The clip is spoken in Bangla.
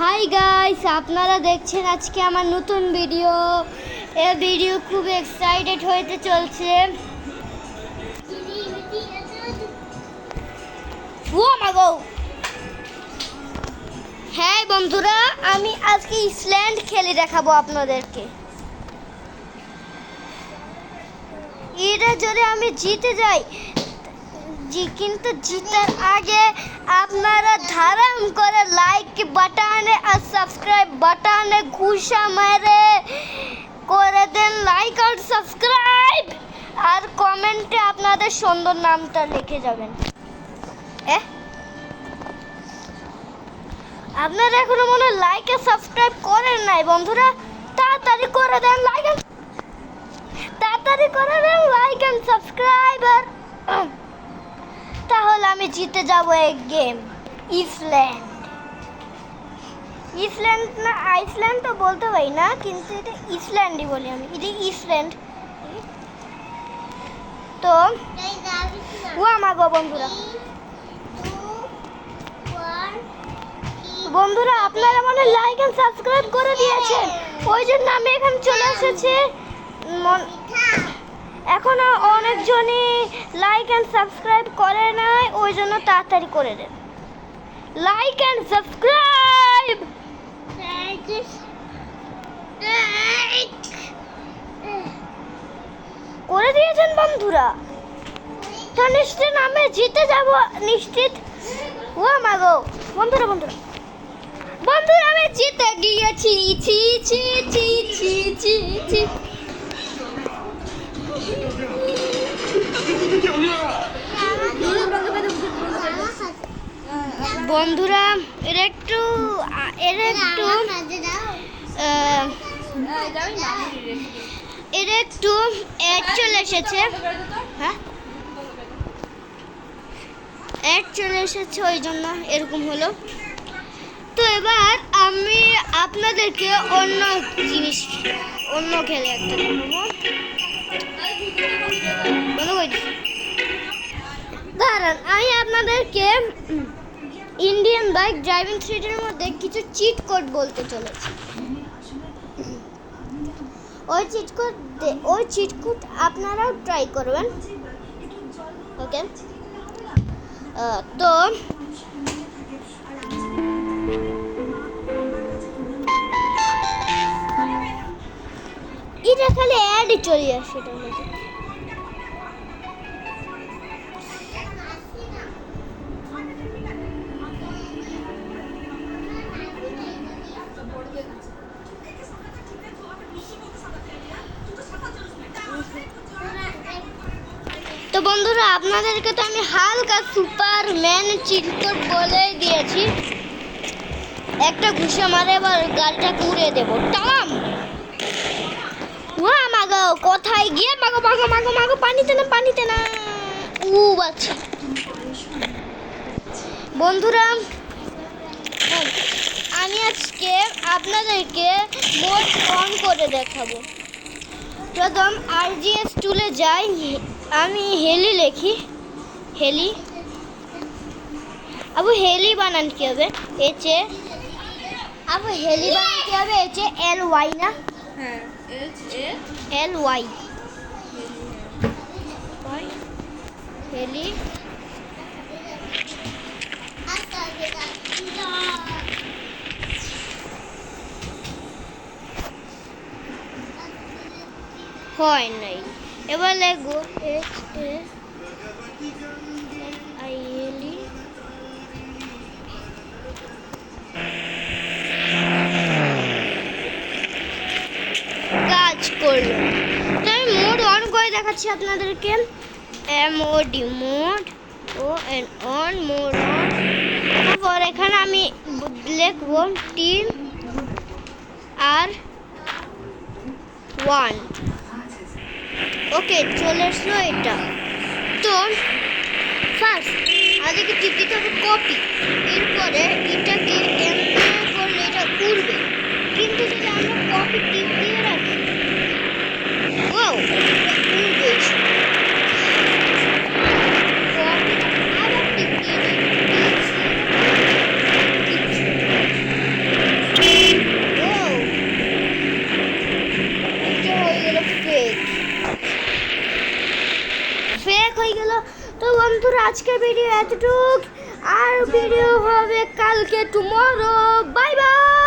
হাই গাইস, আপনারা দেখছেন আজকে আমার নতুন ভিডিও। এই ভিডিও খুব এক্সাইটেড হতে চলছে। ও মাগো, হ্যাঁ বন্ধুরা, আমি আজকে ইসল্যান্ড খেলে দেখাবো আপনাদেরকে। এটা যদি আমি জিতে যাই, কিন্তু জিতার আগে আপনারা ধারাম করে লাইক বাটনে আর সাবস্ক্রাইব বাটনে ঘুষা মেরে করে দেন লাইক আর সাবস্ক্রাইব, আর কমেন্টে আপনাদের সুন্দর নামটা লিখে যাবেন। আপনারা এখনো মনে হয় লাইক আর সাবস্ক্রাইব করেন নাই বন্ধুরা, তাড়াতাড়ি করে দেন লাইক আর সাবস্ক্রাইব, আর তাহলে আমি জিতে যাব এই গেম। ইসল্যান্ড না আইসল্যান্ড তো বলতে পারি না, কিন্তু এটা ইসল্যান্ডই বলি আমি। এটা ইসল্যান্ড। তো ও আমাগো বন্ধুরা আপনারা মনে লাইক এন্ড সাবস্ক্রাইব করে দিয়েছেন, ওই জন্য আমি এখানে চলে এসেছি। এখনো অনেকজনই লাইক এন্ড সাবস্ক্রাইব করে নাই, ওই জন্য তাড়াতাড়ি করে দেন লাইক এন্ড সাবস্ক্রাইব। করে দিয়েছেন বন্ধুরা, তো নিশ্চিত আমি জিতে যাব নিশ্চিত। ও মাগো বন্ধুরা আমি জিতে গিয়েছি। ছি ছি ছি ছি ছি ছি। বন্ধুরা এর একটু অ্যাড চলে এসেছে। হ্যাঁ, অ্যাড চলে এসেছে, ওই জন্য এরকম হলো। তো এবার আমি আপনাদেরকে অন্য খেলে একটা দেখাবো। দাঁড়ান, আমি আপনাদেরকে ইন্ডিয়ান বাইক ড্রাইভিং থ্রিডের মধ্যে কিছু চিট কোড বলতে চলেছি। ওই চিট কোড আপনারাও ট্রাই করবেন, ওকে? তো এটা খালি অ্যাডই চলে আসে এটার মধ্যে। তো বন্ধুরা আপনাদেরকে তো আমি হালকা সুপারম্যান চিট কোড বলে দিয়েছি। একটা ঘুষে মারে এবার গাড়িটা উড়িয়ে দেবো। টাম মাগো, কোথায় গিয়ে মাগো পানিতে না বাচ্চা। বন্ধুরা আমি আজকে আপনাদেরকে মোড অন করে দেখাবো। প্রথম RGS টুলে যাই, আমি হেলি লিখি। হেলি বানান কি হবে? হেলি বানান কি হবে? LY না? হ্যাঁ, LY হেলি। হয় নাই, এবার লিখবো HALI। কাজ করলো। তো আমি মোড অন করে দেখাচ্ছি আপনাদেরকে। MOD mode on mode on. তারপর এখানে আমি লিখবো TR1। ওকে, চলে আসলো এটা। তো ফার্স্ট আজকে টিপ দিতে হবে কপি, এরপরে এটাকে এমনি করলে এটা উড়বে। কিন্তু যদি আমরা কপি টিপ দিয়ে রাখি, উড়বে। কপি আবার টিপ দিয়ে ফেক হয়ে গেল। তো বন্ধুরা আজকে ভিডিও এতটুক, আর ভিডিও হবে কালকে টুমরো। Bye bye.